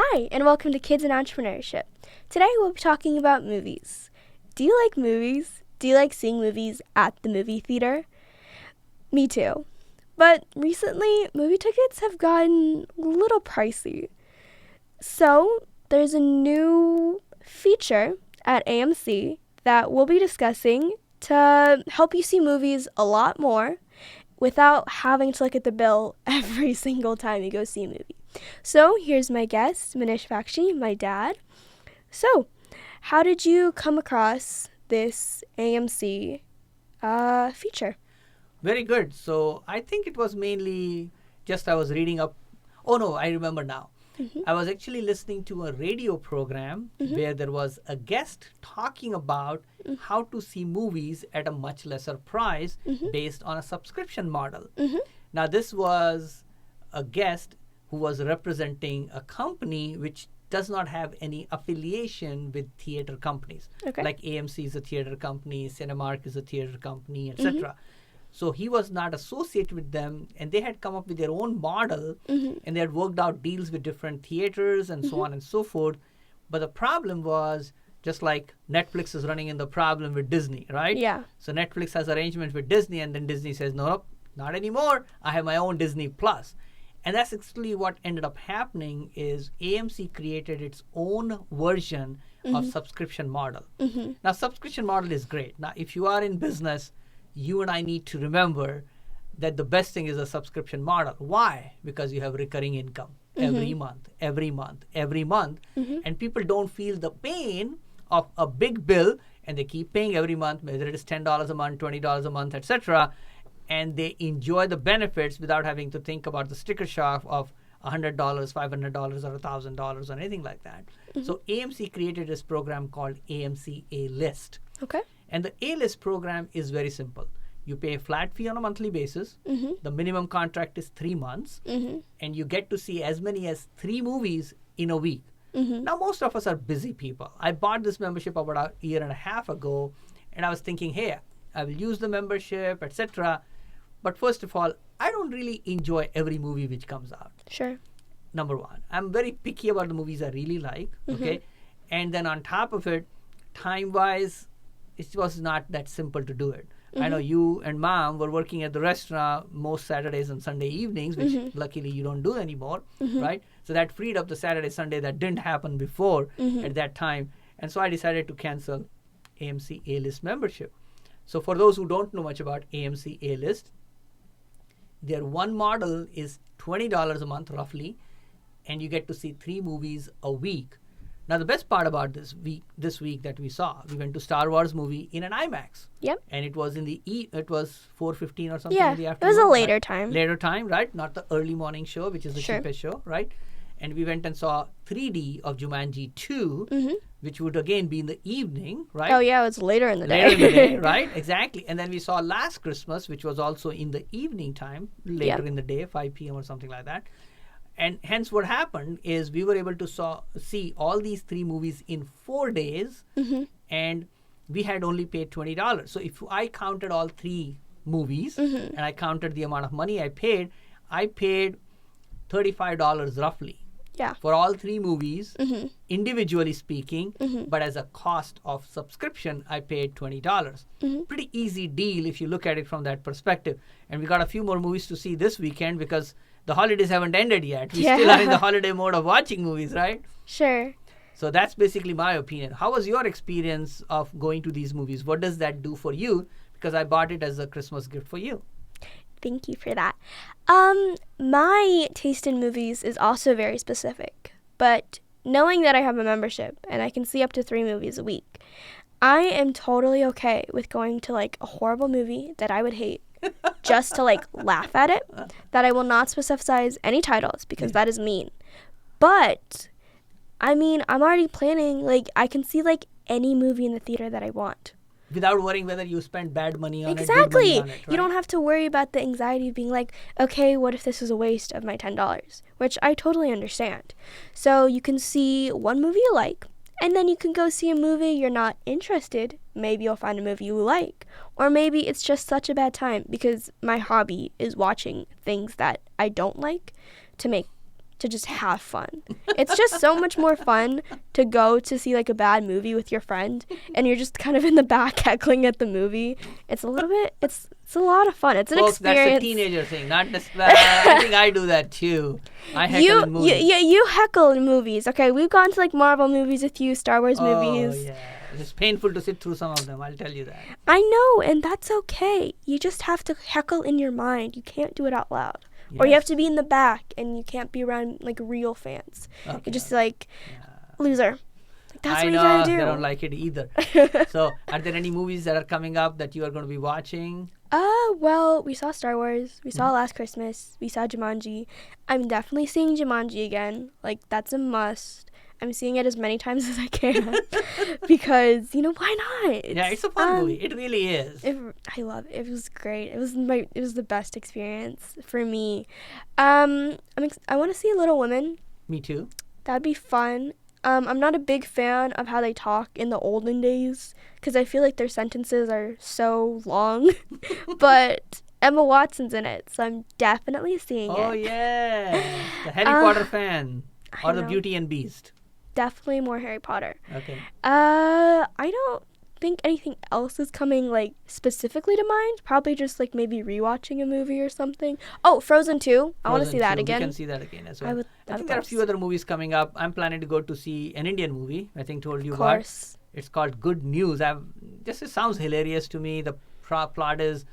Hi, and welcome to Kids in Entrepreneurship. Today we'll be talking about movies. Do you like movies? Do you like seeing movies at the movie theater? Me too. But recently, movie tickets have gotten a little pricey. So, there's a new feature at AMC that we'll be discussing to help you see movies a lot more without having to look at the bill every single time you go see a movie. So here's my guest, MInesh Baxi, my dad. So, how did you come across this AMC feature? Very good. So I think it was mainly just I was reading up. Oh no, I remember now. Mm-hmm. I was actually listening to a radio program where there was a guest talking about how to see movies at a much lesser price based on a subscription model. Now, this was a guest who was representing a company which does not have any affiliation with theater companies. Okay. Like AMC is a theater company, Cinemark is a theater company, etc. So he was not associated with them, and they had come up with their own model, and they had worked out deals with different theaters and so on and so forth. But the problem was, just like Netflix is running in the problem with Disney, right? Yeah. So Netflix has arrangement with Disney, and then Disney says, no, not anymore. I have my own Disney Plus. And that's actually what ended up happening is AMC created its own version of subscription model. Now, subscription model is great. Now, if you are in business, you and I need to remember that the best thing is a subscription model. Why? Because you have recurring income every month, and people don't feel the pain of a big bill, and they keep paying every month, whether it is $10 a month, $20 a month, etc., and they enjoy the benefits without having to think about the sticker shock of $100, $500, or $1,000 or anything like that. So AMC created this program called AMC A-List. Okay. And the A-List program is very simple. You pay a flat fee on a monthly basis. The minimum contract is 3 months. And you get to see as many as 3 movies in a week. Now, most of us are busy people. I bought this membership about a year and a half ago. And I was thinking, hey, I will use the membership, etc. But first of all, I don't really enjoy every movie which comes out. Sure. Number one, I'm very picky about the movies I really like. Okay. And then on top of it, time-wise, it was not that simple to do it. I know you and Mom were working at the restaurant most Saturdays and Sunday evenings, which luckily you don't do anymore, right? So that freed up the Saturday, Sunday that didn't happen before at that time. And so I decided to cancel AMC A-List membership. So for those who don't know much about AMC A-List, their one model is $20 a month roughly, and you get to see 3 movies a week. Now, the best part about this week that we saw, we went to Star Wars movie in an IMAX. Yep. And it was it was 4:15 or something in the Yeah, afternoon. it was a later right? time. Later time, right? Not the early morning show, which is the cheapest show, right? And we went and saw 3D of Jumanji 2, which would again be in the evening, right? Oh, yeah, it was later in the day. Later in the day, right? Exactly. And then we saw Last Christmas, which was also in the evening time, later in the day, 5 p.m. or something like that. And hence what happened is we were able to see all these 3 movies in 4 days, and we had only paid $20. So if I counted all 3 movies and I counted the amount of money I paid $35 roughly. Yeah. For all 3 movies, individually speaking, but as a cost of subscription, I paid $20. Pretty easy deal if you look at it from that perspective. And we got a few more movies to see this weekend because the holidays haven't ended yet. We still are in the holiday mode of watching movies, right? Sure. So that's basically my opinion. How was your experience of going to these movies? What does that do for you? Because I bought it as a Christmas gift for you. Thank you for that. My taste in movies is also very specific, but knowing that I have a membership and I can see up to 3 movies a week, I am totally okay with going to like a horrible movie that I would hate just to like laugh at it, that I will not specify any titles because that is mean. But I mean, I'm already planning, like I can see like any movie in the theater that I want. Without worrying whether you spend bad money on it, exactly. good money on it, right? You don't have to worry about the anxiety of being like, okay, what if this is a waste of my $10? Which I totally understand. So you can see one movie you like, and then you can go see a movie you're not interested. Maybe you'll find a movie you like. Or maybe it's just such a bad time because my hobby is watching things that I don't like to make to just have fun. It's just so much more fun to go to see like a bad movie with your friend and you're just kind of in the back heckling at the movie. It's a lot of fun. It's an Folks, experience. that's a teenager thing, not just I think I do that too. I heckle in movies. You heckle in movies. Okay, we've gone to like Marvel movies with you, Star Wars movies. Oh yeah, it's painful to sit through some of them, I'll tell you that. I know, and that's okay. You just have to heckle in your mind. You can't do it out loud. Yes. Or you have to be in the back and you can't be around like real fans. Okay. You're just like loser. Like, that's I what know, you gotta do. they don't like it either. So, are there any movies that are coming up that you are going to be watching? Well, we saw Star Wars. We saw Last Christmas. We saw Jumanji. I'm definitely seeing Jumanji again. Like, that's a must. I'm seeing it as many times as I can because, why not? It's a fun movie. It really is. I love it. It was great. It was the best experience for me. I want to see Little Women. Me too. That'd be fun. I'm not a big fan of how they talk in the olden days because I feel like their sentences are so long. But Emma Watson's in it, so I'm definitely seeing it. Oh, yeah. The Harry Potter fan. Or the Beauty and Beast. Definitely more Harry Potter. Okay. I don't think anything else is coming like specifically to mind. Probably just like maybe rewatching a movie or something. Oh, Frozen 2. I want to see that again. We can see that again as well. I think there are a few course. other movies coming up. I'm planning to go to see an Indian movie. I think told you Of about. course. It's called Good News. It sounds hilarious to me. The plot is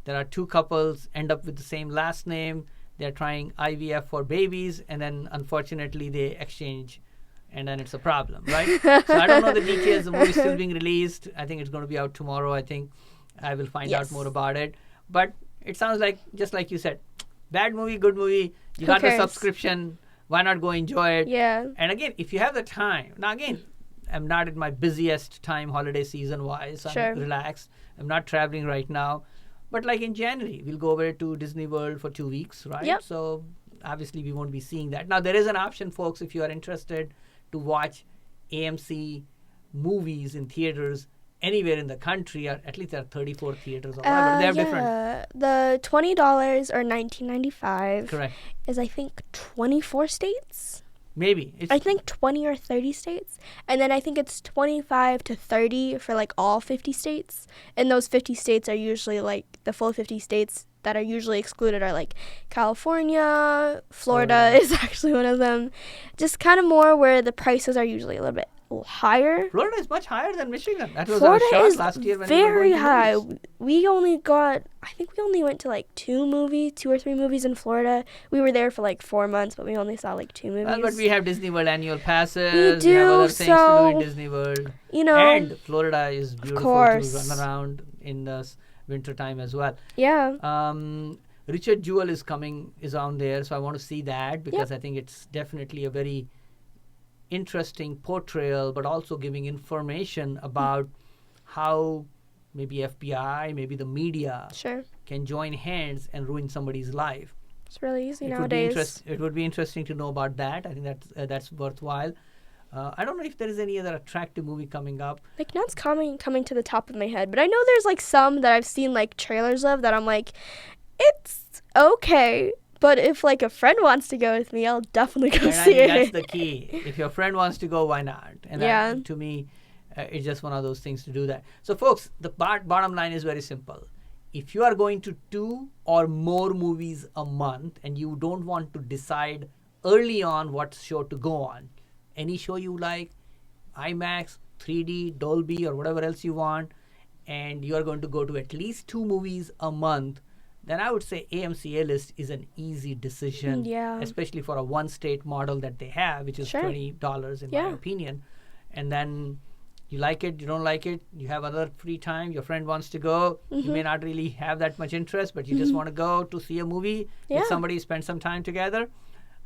there are two couples end up with the same last name. They're trying IVF for babies, and then unfortunately they exchange. And then it's a problem, right? So I don't know the details. The movie's still being released. I think it's going to be out tomorrow. I think I will find out more about it. But it sounds like, just like you said, bad movie, good movie. You got the subscription. Why not go enjoy it? Yeah. And again, if you have the time. Now again, I'm not in my busiest time holiday season-wise. I'm relaxed. I'm not traveling right now. But like in January, we'll go over to Disney World for 2 weeks, right? Yep. So obviously we won't be seeing that. Now there is an option, folks, if you are interested to watch AMC movies in theaters anywhere in the country. At least there are 34 theaters or whatever. They have different. The $20 or $19.95 Correct. is I think 24 states. Maybe. I think 20 or 30 states. And then I think it's 25 to 30 for like all 50 states. And those 50 states are usually like the full 50 states that are usually excluded are like California, Florida is actually one of them. Just kind of more where the prices are usually a little bit higher. Florida is much higher than Michigan. That was Florida our is shot last year when very we were going high. to movies. We only went to like 2 or 3 movies in Florida. We were there for like 4 months, but we only saw like 2 movies. Well, but we have Disney World annual passes. We do, we have other things to do in Disney World. And Florida is beautiful to run around in the winter time as well. Yeah. Richard Jewell is on there, so I want to see that because I think it's definitely a very interesting portrayal, but also giving information about how maybe FBI, maybe the media can join hands and ruin somebody's life. It's really easy nowadays. It would be interesting to know about that. I think that's worthwhile. I don't know if there is any other attractive movie coming up. Like, none's coming to the top of my head, but I know there's like some that I've seen like trailers of that I'm like, it's okay. But if like a friend wants to go with me, I'll definitely go see it. That's the key. If your friend wants to go, why not? And that, to me, it's just one of those things to do that. So, folks, the bottom line is very simple. If you are going to 2 or more movies a month and you don't want to decide early on what show to go on, any show you like, IMAX, 3D, Dolby, or whatever else you want, and you are going to go to at least 2 movies a month, then I would say AMC A-List is an easy decision, especially for a one-state model that they have, which is $20 in my opinion. And then you like it, you don't like it, you have other free time, your friend wants to go, you may not really have that much interest, but you just want to go to see a movie with somebody, spend some time together.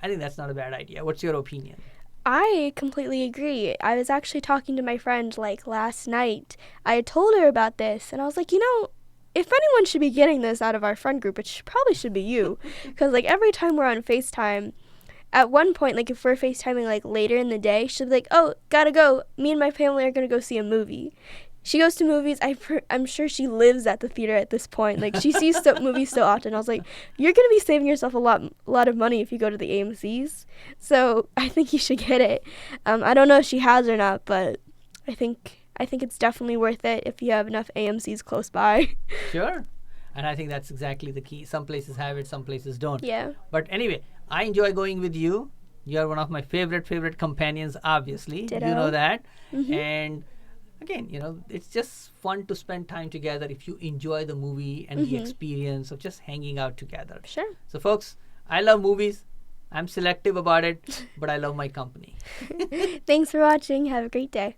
I think that's not a bad idea. What's your opinion? I completely agree. I was actually talking to my friend like last night. I had told her about this, and I was like, if anyone should be getting this out of our friend group, it probably should be you. Because, like, every time we're on FaceTime, at one point, like, if we're FaceTiming, like, later in the day, she'll be like, oh, gotta go. Me and my family are gonna go see a movie. she goes to movies. I'm sure she lives at the theater at this point. Like, she sees movies so often. I was like, you're going to be saving yourself a lot of money if you go to the AMCs. So I think you should get it. I don't know if she has or not, but I think it's definitely worth it if you have enough AMCs close by. Sure. And I think that's exactly the key. Some places have it, some places don't. Yeah. But anyway, I enjoy going with you. You are one of my favorite companions, obviously. Ditto. You know that. Mm-hmm. And again, it's just fun to spend time together if you enjoy the movie and the experience of just hanging out together. Sure. So folks, I love movies. I'm selective about it, but I love my company. Thanks for watching. Have a great day.